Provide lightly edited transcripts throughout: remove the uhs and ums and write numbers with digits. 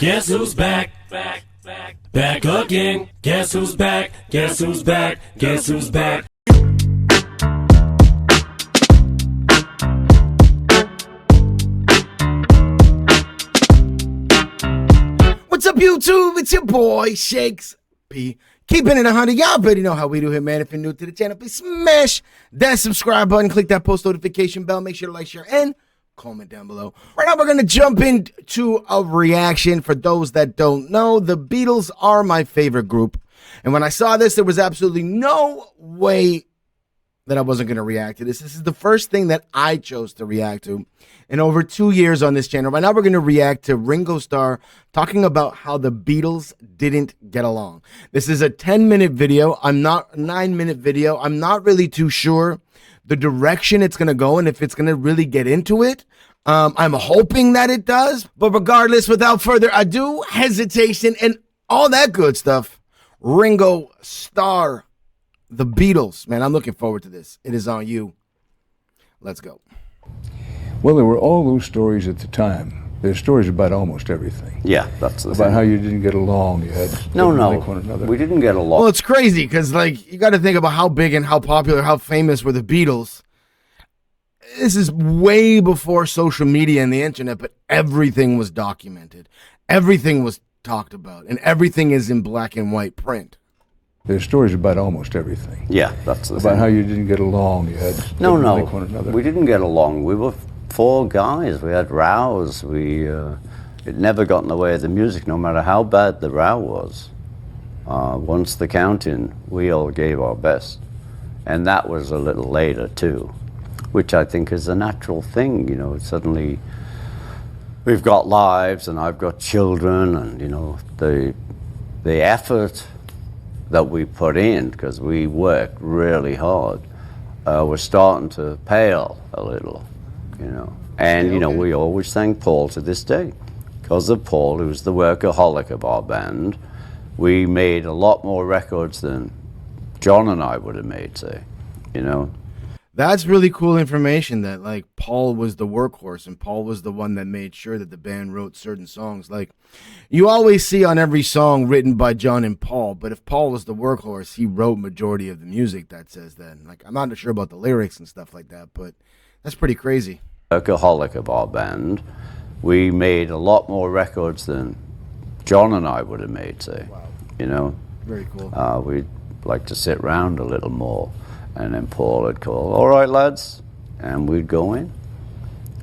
Guess who's back? Back again. Guess who's back? Guess who's back? Guess who's back? What's up, YouTube? It's your boy, Shakes P. Keeping it 100. Y'all already know how we do here, man. If you're new to the channel, please smash that subscribe button. Click that post notification bell. Make sure to like, share, and comment down below. Right now, we're going to jump into a reaction. For those that don't know, the Beatles are my favorite group. And when I saw this, there was absolutely no way that I wasn't going to react to this. This is the first thing that I chose to react to in over 2 years on this channel. Right now, we're going to react to Ringo Starr talking about how the Beatles didn't get along. This is a 10-minute video. I'm not 9-minute video. I'm not really too sure the direction it's going to go and if it's going to really get into it. I'm hoping that it does. But regardless, without further ado, hesitation, and all that good stuff, Ringo Starr, the Beatles. Man, I'm looking forward to this. It is on you. Let's go. Well, there were all those stories at the time. There's stories about almost everything. Yeah, that's the about thing. how you didn't get along. You had no, like one another. we didn't get along. Well, it's crazy because, like, you got to think about how big and how popular, how famous were the Beatles. This is way before social media and the internet, but everything was documented. Everything was talked about, and everything is in black and white print. There's stories about almost everything. Yeah, that's the about thing. how you didn't get along. You had no, like one another. we didn't get along. We were four guys. We had rows. It never got in the way of the music, no matter how bad the row was. Once the counting, we all gave our best, and that was a little later too, which I think is a natural thing. You know, suddenly we've got lives, and I've got children, and you know the effort that we put in, because we worked really hard, was starting to pale a little, you know. And, you know, we always thank Paul to this day. Because of Paul, who's the workaholic of our band, we made a lot more records than John and I would have made, say, you know. That's really cool information that, like, Paul was the workhorse and Paul was the one that made sure that the band wrote certain songs. Like, you always see on every song written by John and Paul, but if Paul was the workhorse, he wrote majority of the music that says that. Like, I'm not sure about the lyrics and stuff like that, but that's pretty crazy. Workaholic of our band, we made a lot more records than John and I would have made, say, you know. Very cool. We'd like to sit around a little more. And then Paul would call, all right, lads, and we'd go in.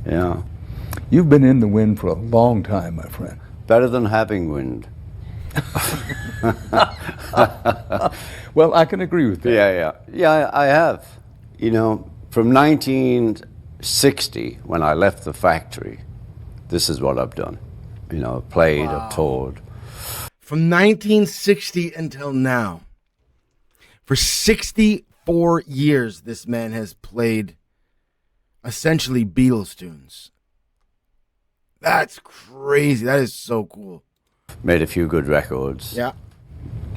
Yeah. You've been in the wind for a long time, my friend. Better than having wind. Well, I can agree with that. Yeah, I have. You know, from 1960, when I left the factory, this is what I've done. You know, played, I've toured. From 1960 until now, for 64 years, this man has played essentially Beatles tunes. That's crazy. That is so cool. Made a few good records. Yeah.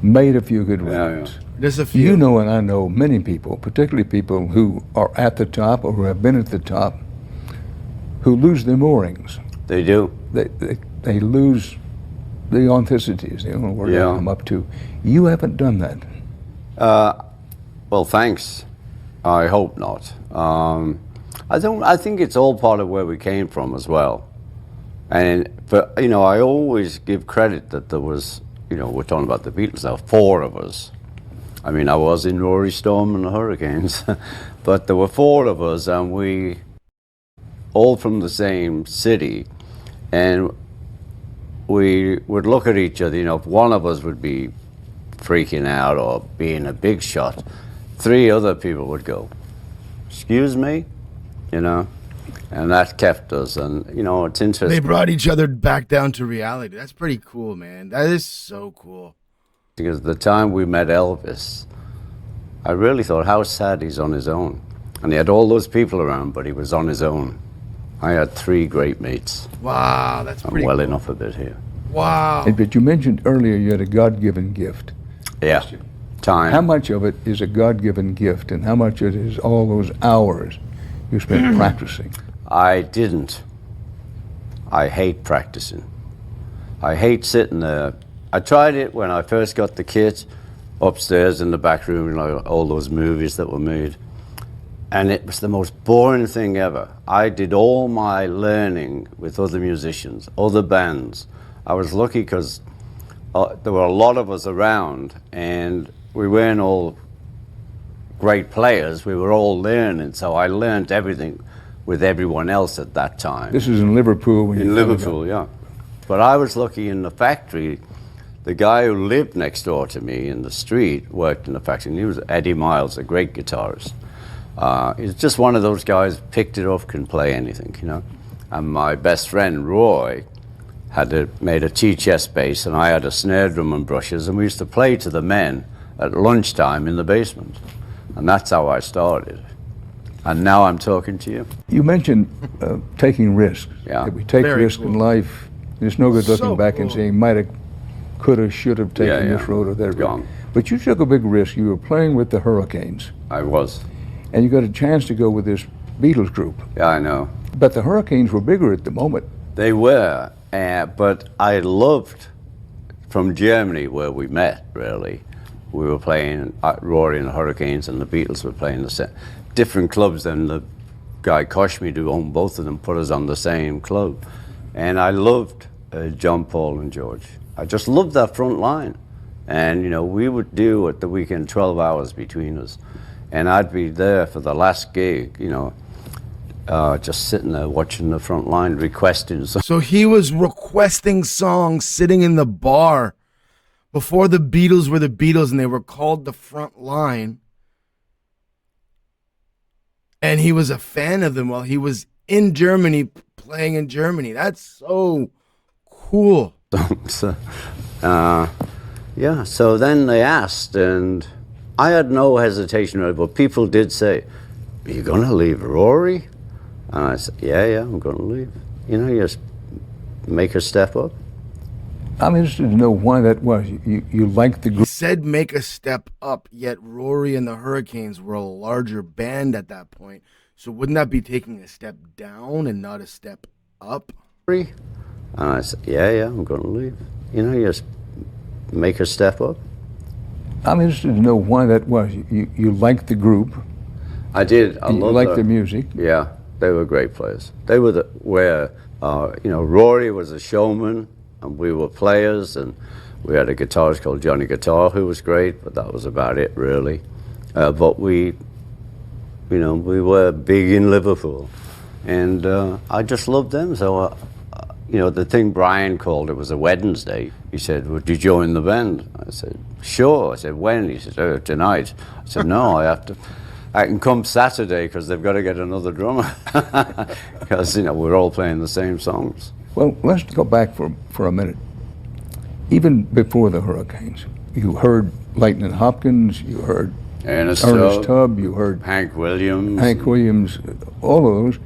Made a few good records. Yeah. There's a few. You know, and I know many people, particularly people who are at the top or who have been at the top, who lose their moorings. They do. They lose the authenticities. They don't know where they come up to. You haven't done that. Well, thanks. I hope not. I think it's all part of where we came from as well. But you know, I always give credit that there was, you know, we're talking about the Beatles now, 4 of us. I mean, I was in Rory Storm and the Hurricanes, but there were 4 of us, and we all from the same city, and we would look at each other. You know, if one of us would be freaking out or being a big shot, 3 other people would go, excuse me, you know, and that kept us. And you know, it's interesting. They brought each other back down to reality. That's pretty cool, man. That is so cool. Because the time we met Elvis, I really thought, how sad he's on his own. And he had all those people around, but he was on his own. I had 3 great mates. Wow, that's pretty well cool. enough of it here. Wow. But you mentioned earlier you had a God-given gift. Yeah. Time. How much of it is a God-given gift, and how much of it is all those hours you spent practicing? I didn't. I hate practicing. I hate sitting there. I tried it when I first got the kit upstairs in the back room, you know, all those movies that were made. And it was the most boring thing ever. I did all my learning with other musicians, other bands. I was lucky because there were a lot of us around, and we weren't all great players. We were all learning, so I learned everything with everyone else at that time. This is in Liverpool. When In Liverpool, yeah. But I was lucky in the factory. The guy who lived next door to me in the street worked in the factory, and he was Eddie Miles, a great guitarist. He's just one of those guys, picked it up, can play anything, you know. And my best friend, Roy, made a tea-chest bass, and I had a snare drum and brushes, and we used to play to the men at lunchtime in the basement. And that's how I started. And now I'm talking to you. You mentioned taking risks. Yeah. That we take Very risks cool. in life. It's no good looking So back and cool. saying, might have, could have, should have taken Yeah, this yeah. road or that road. Gone. But you took a big risk. You were playing with the Hurricanes, I was. and you got a chance to go with this Beatles group. Yeah, I know. But the Hurricanes were bigger at the moment. They were, but I loved, from Germany where we met, really. We were playing Rory and the Hurricanes, and the Beatles were playing different clubs than the guy Koshmi, who owned both of them, put us on the same club. And I loved John, Paul, and George. I just loved that front line. And, you know, we would do at the weekend 12 hours between us. And I'd be there for the last gig, you know, just sitting there watching the front line, requesting songs. So he was requesting songs sitting in the bar before the Beatles were the Beatles, and they were called the Front Line. And he was a fan of them while he was in Germany, playing in Germany. That's so cool. So, yeah, so then they asked, and I had no hesitation, really, but people did say, "Are you going to leave Rory?" And I said, yeah, I'm going to leave. You know, you just make a step up. I'm interested to know why that was. You liked the He group. said make a step up, yet Rory and the Hurricanes were a larger band at that point. So wouldn't that be taking a step down and not a step up? And I said, yeah, I'm going to leave. You know, you just make a step up. I'm interested to know why that was. You liked the group. I did. I You loved liked the music. Yeah, they were great players. They were you know, Rory was a showman, and we were players, and we had a guitarist called Johnny Guitar who was great, but that was about it, really. But we were big in Liverpool, and I just loved them. So, you know, the thing Brian called it was a Wednesday. He said, "Would you join the band?" I said, "Sure." I said, "When?" He said, "Oh, tonight." I said, "No, I can come Saturday because they've got to get another drummer." Because, you know, we're all playing the same songs. Well, let's go back for a minute. Even before the Hurricanes, you heard Lightning Hopkins, you heard Ernest Tubb, you heard Hank Williams. Hank Williams, all of those.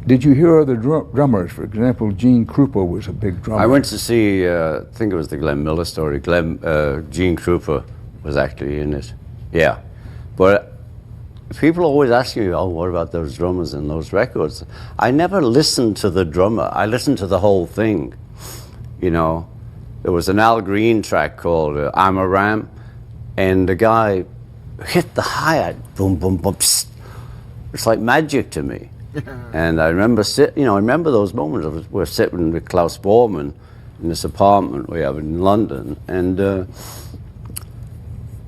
Did you hear other drummers? For example, Gene Krupa was a big drummer. I went to see, I think it was the Glenn Miller story. Gene Krupa was actually in it. Yeah. But people always ask me, oh, what about those drummers and those records? I never listened to the drummer. I listened to the whole thing. You know, there was an Al Green track called I'm a Ram, and the guy hit the hi-hat, boom, boom, boom, psst. It's like magic to me. And I remember I remember those moments. We're sitting with Klaus Bormann in this apartment we have in London, and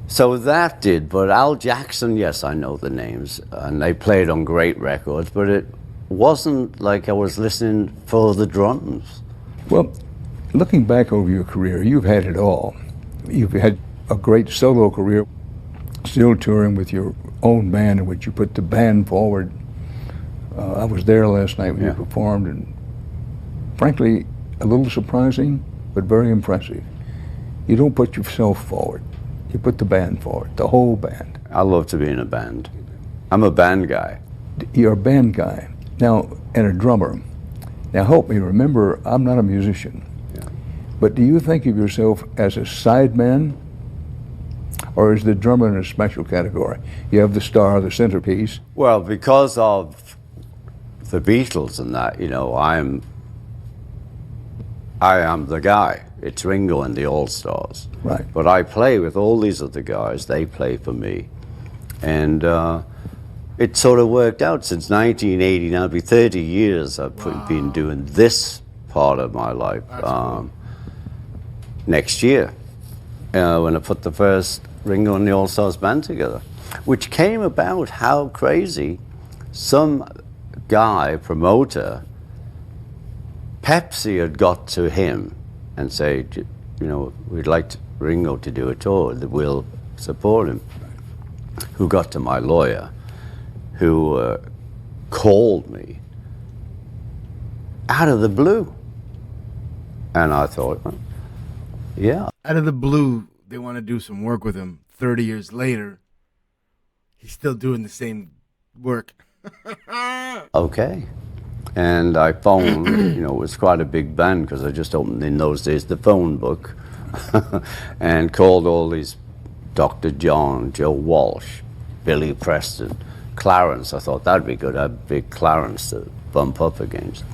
so that did. But Al Jackson, yes, I know the names, and they played on great records, but it wasn't like I was listening for the drums. Well, looking back over your career, you've had it all. You've had a great solo career, still touring with your own band in which you put the band forward. I was there last night when you performed, and frankly, a little surprising, but very impressive. You don't put yourself forward. You put the band forward, the whole band. I love to be in a band. I'm a band guy. You're a band guy. Now, and a drummer. Now help me, remember, I'm not a musician. Yeah. But do you think of yourself as a sideman, or is the drummer in a special category? You have the star, the centerpiece. Well, because of the Beatles and that, you know, I'm I am the guy. It's Ringo and the All-Stars. Right. But I play with all these other guys. They play for me. And it sort of worked out since 1980. Now it'll be 30 years I've been doing this part of my life. Next year, when I put the first Ringo and the All-Stars band together, which came about, how crazy, some guy, promoter, Pepsi had got to him and say, you know, we'd like Ringo to do a tour, that we'll support him. Who got to my lawyer, who called me out of the blue. And I thought, well, yeah. Out of the blue, they want to do some work with him. 30 years later, he's still doing the same work. Okay. And I phoned, you know, it was quite a big band because I just opened in those days the phone book and called all these Dr. John, Joe Walsh, Billy Preston, Clarence. I thought that'd be good. I had big Clarence to bump up against.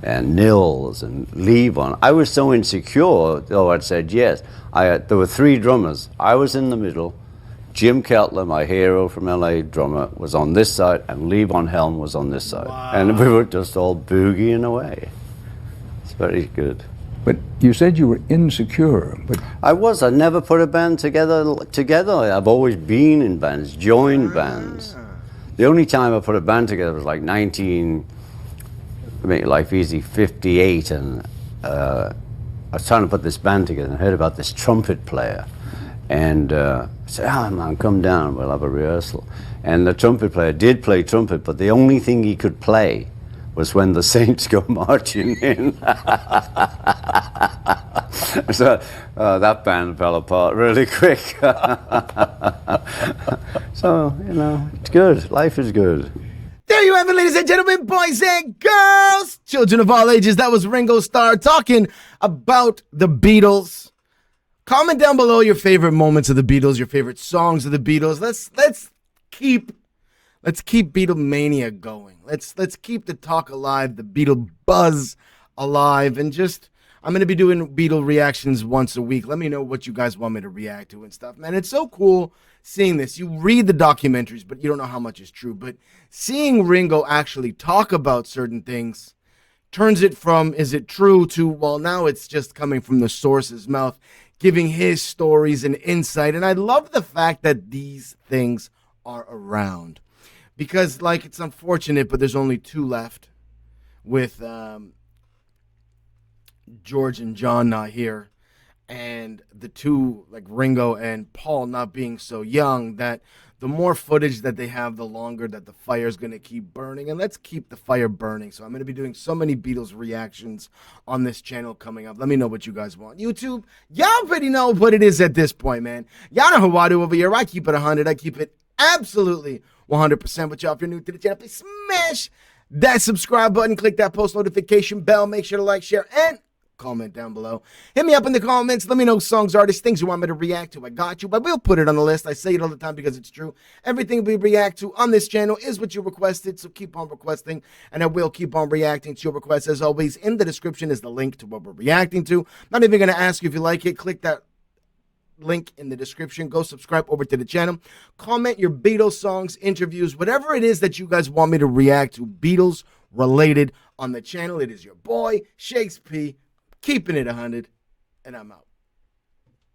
And Nils and Levon. I was so insecure, though I'd said yes. There were three drummers. I was in the middle. Jim Keltler, my hero from LA drummer, was on this side, and Levon Helm was on this side. Wow. And we were just all boogieing away. It's very good. But you said you were insecure. But I was. I never put a band together. I've always been in bands, joined bands. The only time I put a band together was like make life easy, 58, and I was trying to put this band together and I heard about this trumpet player. And I said, oh man, come down, we'll have a rehearsal. And the trumpet player did play trumpet, but the only thing he could play was when the Saints go marching in. So that band fell apart really quick. So, you know, it's good. Life is good. There you have it, ladies and gentlemen, boys and girls, children of all ages. That was Ringo Starr talking about the Beatles. Comment down below your favorite moments of the Beatles, your favorite songs of the Beatles. Let's keep Beatlemania going. Let's keep the talk alive, the Beatle buzz alive, and just I'm gonna be doing Beatle reactions once a week. Let me know what you guys want me to react to and stuff, man. It's so cool seeing this. You read the documentaries, but you don't know how much is true. But seeing Ringo actually talk about certain things turns it from is it true to, well, now it's just coming from the source's mouth, giving his stories and insight. And I love the fact that these things are around because, like, it's unfortunate, but there's only two left with George and John not here, and the two, like Ringo and Paul, not being so young, that the more footage that they have, the longer that the fire's going to keep burning. And let's keep the fire burning. So I'm going to be doing so many Beatles reactions on this channel coming up. Let me know what you guys want. YouTube, y'all already know what it is at this point, man. Y'all know how I do over here. I keep it 100. I keep it absolutely 100% with y'all. If you're new to the channel, please smash that subscribe button. Click that post notification bell. Make sure to like, share, and comment down below. Hit me up in the comments. Let me know songs, artists, things you want me to react to. I got you, but we'll put it on the list. I say it all the time because it's true. Everything we react to on this channel is what you requested, so keep on requesting, and I will keep on reacting to your requests. As always, in the description is the link to what we're reacting to. Not even going to ask you if you like it. Click that link in the description. Go subscribe over to the channel. Comment your Beatles songs, interviews, whatever it is that you guys want me to react to, Beatles related, on the channel. It is your boy, Shakespeare. Keeping it 100, and I'm out.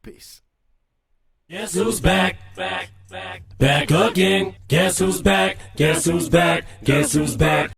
Peace. Guess who's back? Back again. Guess who's back? Guess who's back? Guess who's back?